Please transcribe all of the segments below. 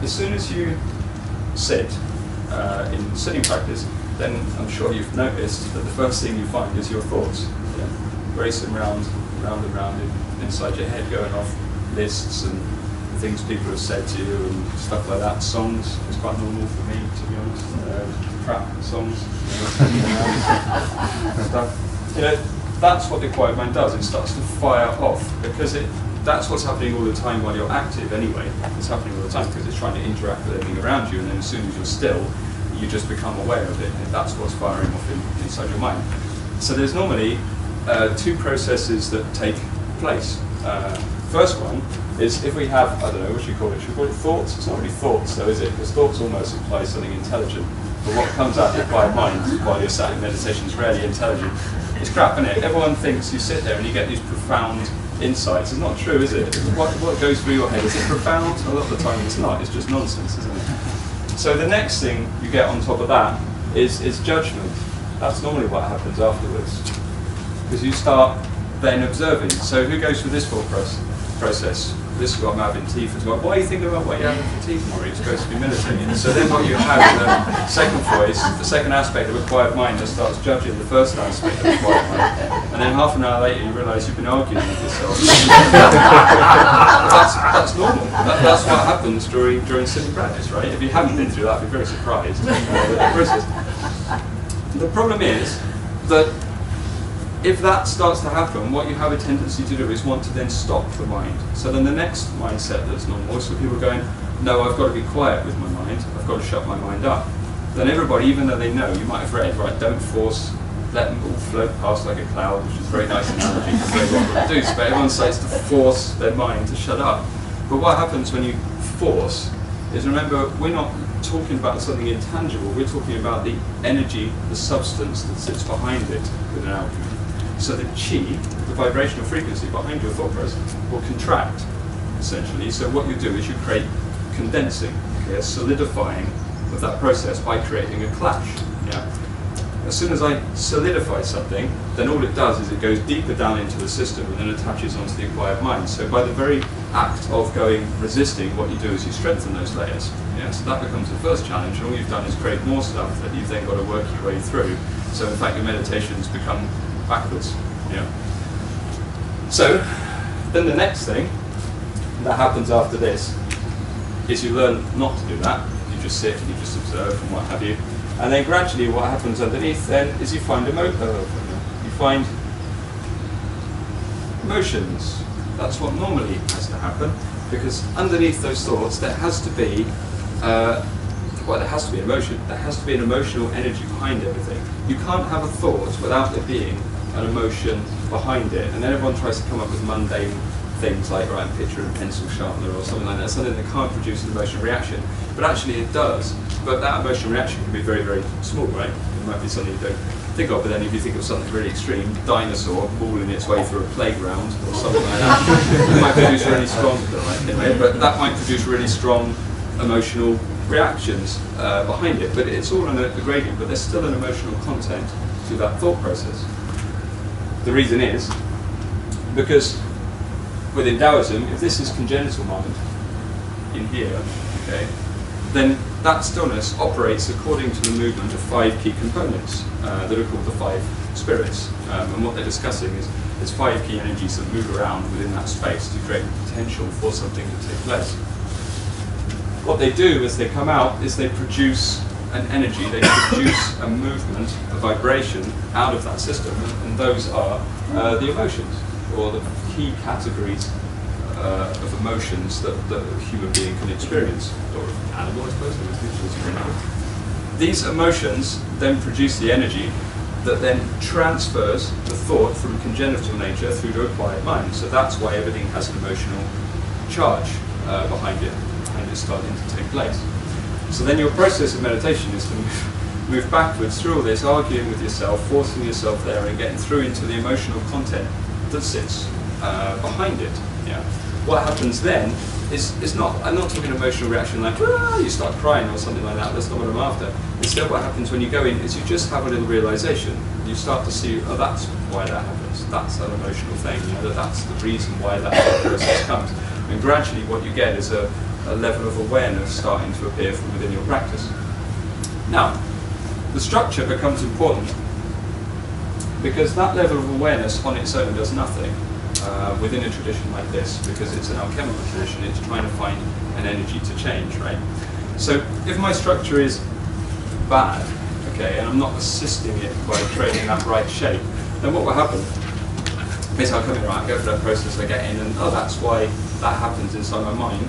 as soon as you sit in sitting practice, then I'm sure you've noticed that the first thing you find is your thoughts. Yeah? Racing round and round inside your head, going off lists and things people have said to you and stuff like that. Songs is quite normal for me, to be honest. Crap songs. Stuff. That's what the quiet mind does. It starts to fire off because that's what's happening all the time while you're active anyway. It's happening all the time because it's trying to interact with everything around you, and then as soon as you're still, you just become aware of it, and that's what's firing off inside your mind. So there's normally two processes that take place. First one is if we have, I don't know, what should we call it? Should we call it thoughts? It's not really thoughts though, is it? Because thoughts almost imply something intelligent. But what comes out of your quiet mind while you're sat in meditation is rarely intelligent. It's crap, isn't it? Everyone thinks you sit there and you get these profound insights. It's not true, is it? What goes through your head? Is it profound? A lot of the time it's not. It's just nonsense, isn't it? So the next thing you get on top of that is judgment. That's normally what happens afterwards. Because you start then observing. So who goes through this thought process? This is what I'm having tea for tomorrow. Why are you thinking about what you're having for tea tomorrow? You're supposed to be meditating. So then what you have in the second voice, the second aspect of a quiet mind that starts judging the first aspect of a quiet mind. And then half an hour later you realise you've been arguing with yourself. That's normal. That's what happens during sitting practice, right? If you haven't been through that, I'd be very surprised. The problem is that if that starts to happen, what you have a tendency to do is want to then stop the mind. So then the next mindset that's normal is for people going, no, I've got to be quiet with my mind, I've got to shut my mind up. Then everybody, even though they know, you might have read, right, don't force, let them all float past like a cloud, which is a very nice analogy for very what to do, but everyone starts to force their mind to shut up. But what happens when you force is, remember, we're not talking about something intangible, we're talking about the energy, the substance that sits behind it with an alchemy. So the chi, the vibrational frequency behind your thought process, will contract, essentially. So what you do is you create condensing, okay, a solidifying of that process by creating a clash. Yeah? As soon as I solidify something, then all it does is it goes deeper down into the system and then attaches onto the acquired mind. So by the very act of resisting, what you do is you strengthen those layers. Yeah? So that becomes the first challenge, and all you've done is create more stuff that you've then got to work your way through. So in fact your meditations become backwards. Yeah. So then the next thing that happens after this is you learn not to do that. You just sit and you just observe and what have you. And then gradually what happens underneath then is you find emotions. That's what normally has to happen, because underneath those thoughts there has to be there has to be emotion. There has to be an emotional energy behind everything. You can't have a thought without there being an emotion behind it. And then everyone tries to come up with mundane things like, right, picture and pencil sharpener or something like that, something that can't produce an emotional reaction. But actually it does. But that emotional reaction can be very, very small, right? It might be something you don't think of, but then if you think of something really extreme, dinosaur mauling its way through a playground or something like that, it might produce really strong, but that might produce really strong emotional reactions behind it. But it's all on a gradient, but there's still an emotional content to that thought process. The reason is because within Taoism, if this is congenital mind in here, okay, then that stillness operates according to the movement of 5 key components that are called the 5 spirits. And what they're discussing is 5 key energies that move around within that space to create the potential for something to take place. What they do as they come out is they produce an energy, they produce a movement, a vibration out of that system, and those are the emotions, or the key categories of emotions that a human being can experience, or an animal, I suppose. These emotions then produce the energy that then transfers the thought from congenital nature through to acquired mind. So that's why everything has an emotional charge behind it, and it's starting to take place. So then your process of meditation is to move backwards through all this, arguing with yourself, forcing yourself there, and getting through into the emotional content that sits behind it. Yeah. What happens then is not, I'm not talking emotional reaction like, you start crying or something like that, that's not what I'm after. Instead what happens when you go in is you just have a little realization. You start to see, oh, that's why that happens. That's an emotional thing, that's the reason why that process comes. And gradually what you get is a a level of awareness starting to appear from within your practice. Now, the structure becomes important because that level of awareness on its own does nothing within a tradition like this, because it's an alchemical tradition. It's trying to find an energy to change, right? So if my structure is bad, okay, and I'm not assisting it by creating that right shape, then what will happen is I'll come in, right, I go through that process, I get in, and oh, that's why that happens inside my mind,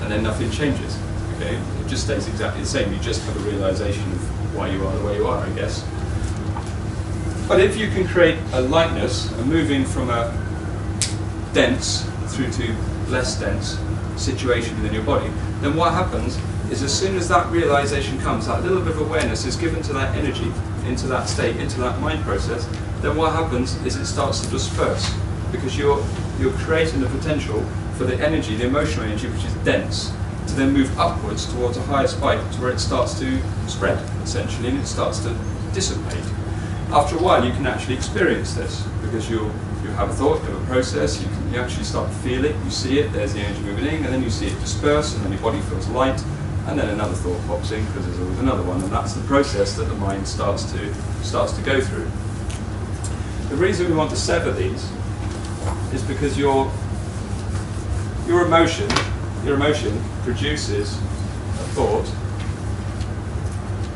and then nothing changes, okay? It just stays exactly the same. You just have a realization of why you are the way you are, I guess. But if you can create a lightness, a moving from a dense through to less dense situation within your body, then what happens is as soon as that realization comes, that little bit of awareness is given to that energy, into that state, into that mind process, then what happens is it starts to disperse, because you're creating the potential for the energy, the emotional energy, which is dense, to then move upwards towards a higher spike, to where it starts to spread, essentially, and it starts to dissipate. After a while, you can actually experience this, because you have a thought, you have a process, you actually start to feel it, you see it, there's the energy moving in, and then you see it disperse, and then your body feels light, and then another thought pops in, because there's always another one, and that's the process that the mind starts to go through. The reason we want to sever these is because your emotion produces a thought,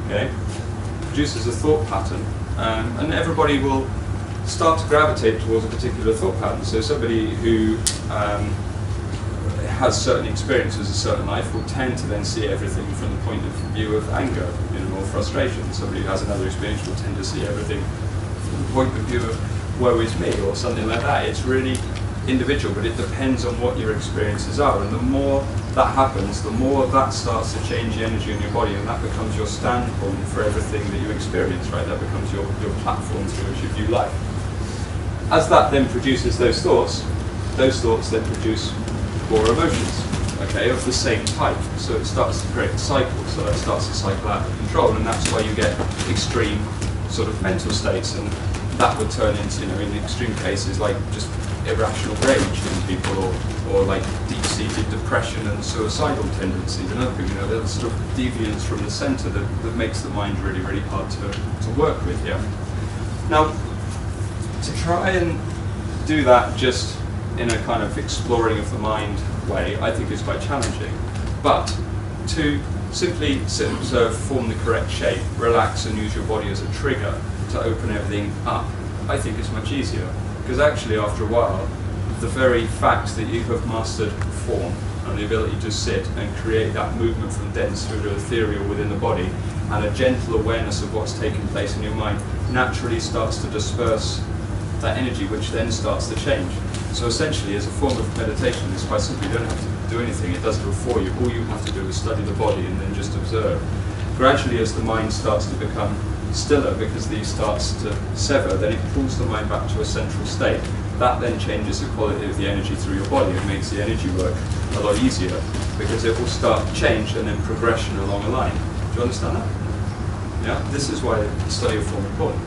okay? Produces a thought pattern, and everybody will start to gravitate towards a particular thought pattern. So somebody who has certain experiences, a certain life, will tend to then see everything from the point of view of anger, or frustration. Somebody who has another experience will tend to see everything from the point of view of woe is me, or something like that. It's really individual, but it depends on what your experiences are, and the more that happens, the more that starts to change the energy in your body, and that becomes your standpoint for everything that you experience, right? That becomes your platform through which you view life. As that then produces those thoughts then produce more emotions, okay, of the same type. So it starts to create a cycle, so that starts to cycle out of control, and that's why you get extreme sort of mental states, and that would turn into, in extreme cases, like just irrational rage in people, or like deep-seated depression and suicidal tendencies, and other people, there's sort of deviance from the centre that makes the mind really, really hard to work with, yeah. Now, to try and do that just in a kind of exploring of the mind way, I think is quite challenging. But to simply sit and observe, form the correct shape, relax and use your body as a trigger to open everything up, I think is much easier. Because actually after a while, the very fact that you have mastered form and the ability to sit and create that movement from dense through to ethereal within the body, and a gentle awareness of what's taking place in your mind, naturally starts to disperse that energy, which then starts to change. So essentially, as a form of meditation, it's quite simple. You don't have to do anything. It does it all for you. All you have to do is study the body and then just observe. Gradually, as the mind starts to become stiller, because these starts to sever, then it pulls the mind back to a central state. That then changes the quality of the energy through your body and makes the energy work a lot easier, because it will start to change and then progression along a line. Do you understand that? Yeah? This is why the study of form is important.